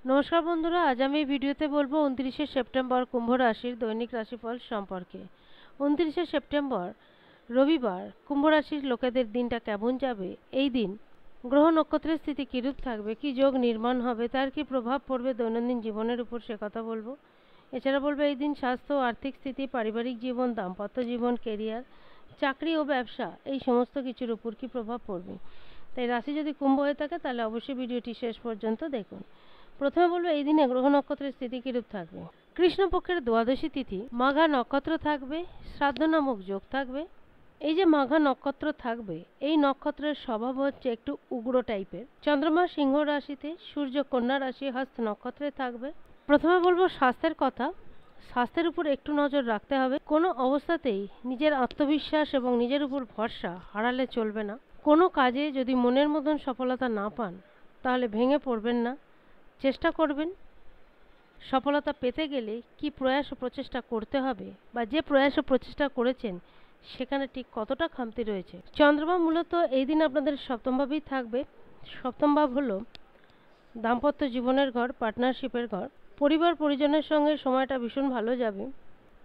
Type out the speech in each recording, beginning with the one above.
নমস্কার বন্ধুরা, আজ আমি এই ভিডিওতে বলবো 29শে সেপ্টেম্বর কুম্ভ রাশির দৈনিক রাশিফল সম্পর্কে। 29শে সেপ্টেম্বর রবিবার কুম্ভ রাশির লোকেদের দিনটা কেমন যাবে, এই দিন গ্রহ নক্ষত্রের স্থিতি কিরূপ থাকবে, কি যোগ নির্মাণ হবে, তার কি প্রভাব পড়বে দৈনন্দিন জীবনের উপর, সে কথা বলবো। এছাড়া বলবো এই দিন স্বাস্থ্য, আর্থিক স্থিতি, পারিবারিক জীবন, দাম্পত্য জীবন, কেরিয়ার, চাকরি ও ব্যবসা এই সমস্ত কিছুর উপর কি প্রভাব পড়বে। তাই রাশি যদি কুম্ভ হয়ে থাকে তাহলে অবশ্যই ভিডিওটি শেষ পর্যন্ত দেখুন। প্রথমে বলবো এই দিনে গ্রহ নক্ষত্রের স্থিতি কিরূপ থাকবে। কৃষ্ণপক্ষের দ্বাদশী তিথি মাঘা নক্ষত্র থাকবে, শ্রাদ্ধ নামক যোগ থাকবে। এই যে মাঘা নক্ষত্র থাকবে, এই নক্ষত্রের স্বভাব হচ্ছে একটু উগ্র টাইপের। চন্দ্রমা সিংহ রাশিতে, সূর্য কন্যা রাশি হস্ত নক্ষত্রে থাকবে। প্রথমে বলবো স্বাস্থ্যের কথা। স্বাস্থ্যের উপর একটু নজর রাখতে হবে। কোনো অবস্থাতেই নিজের আত্মবিশ্বাস এবং নিজের উপর ভরসা হারালে চলবে না। কোনো কাজে যদি মনের মতন সফলতা না পান তাহলে ভেঙে পড়বেন না, চেষ্টা করবেন। সফলতা পেতে গেলে কি প্রয়াস ও প্রচেষ্টা করতে হবে, বা যে প্রয়াস ও প্রচেষ্টা করেছেন সেখানে ঠিক কতটা খামতি রয়েছে। চন্দ্রমা মূলত এই দিন আপনাদের সপ্তম ভাবেই থাকবে। সপ্তম ভাব হলো দাম্পত্য জীবনের ঘর, পার্টনারশিপের ঘর। পরিবার পরিজনের সঙ্গে সময়টা ভীষণ ভালো যাবে।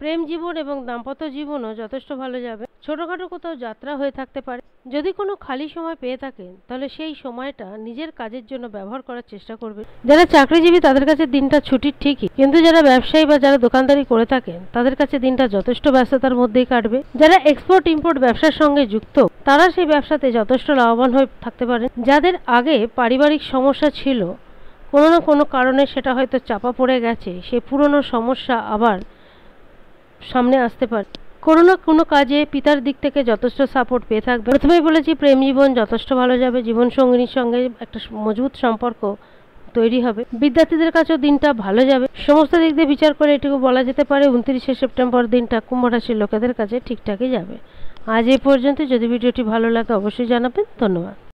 প্রেম জীবন এবং দাম্পত্য জীবনও যথেষ্ট ভালো যাবে। ছোটোখাটো কোথাও যাত্রা হয়ে থাকতে পারে। যদি কোনো খালি সময় পেয়ে থাকেন তাহলে সেই সময়টা নিজের কাজের জন্য ব্যবহার করার চেষ্টা করবেন। যারা চাকরিজীবী তাদের কাছে দিনটা ছুটির ঠিকই, কিন্তু যারা ব্যবসায়ী বা যারা দোকানদারি করে থাকেন তাদের কাছে দিনটা যথেষ্ট ব্যস্ততার মধ্যেই কাটবে। যারা এক্সপোর্ট ইম্পোর্ট ব্যবসার সঙ্গে যুক্ত তারা সেই ব্যবসাতে যথেষ্ট লাভবান হয়ে থাকতে পারেন। যাদের আগে পারিবারিক সমস্যা ছিল, কোনো না কোনো কারণে সেটা হয়তো চাপা পড়ে গেছে, সেই পুরনো সমস্যা আবার সামনে আসতে পারে। কোনো না কোনো কাজে পিতার দিক থেকে যথেষ্ট সাপোর্ট পেয়ে থাকবে। প্রথমেই বলেছি প্রেম জীবন যথেষ্ট ভালো যাবে। জীবন সঙ্গিনীর সঙ্গে একটা মজবুত সম্পর্ক তৈরি হবে। বিদ্যার্থীদের কাছেও দিনটা ভালো যাবে। সমস্ত দিক দিয়ে বিচার করে এটুকু বলা যেতে পারে 29শে সেপ্টেম্বর দিনটা কুম্ভ রাশির লোকেদের কাছে ঠিকঠাকই যাবে। আজ এই পর্যন্ত। যদি ভিডিওটি ভালো লাগে অবশ্যই জানাবেন। ধন্যবাদ।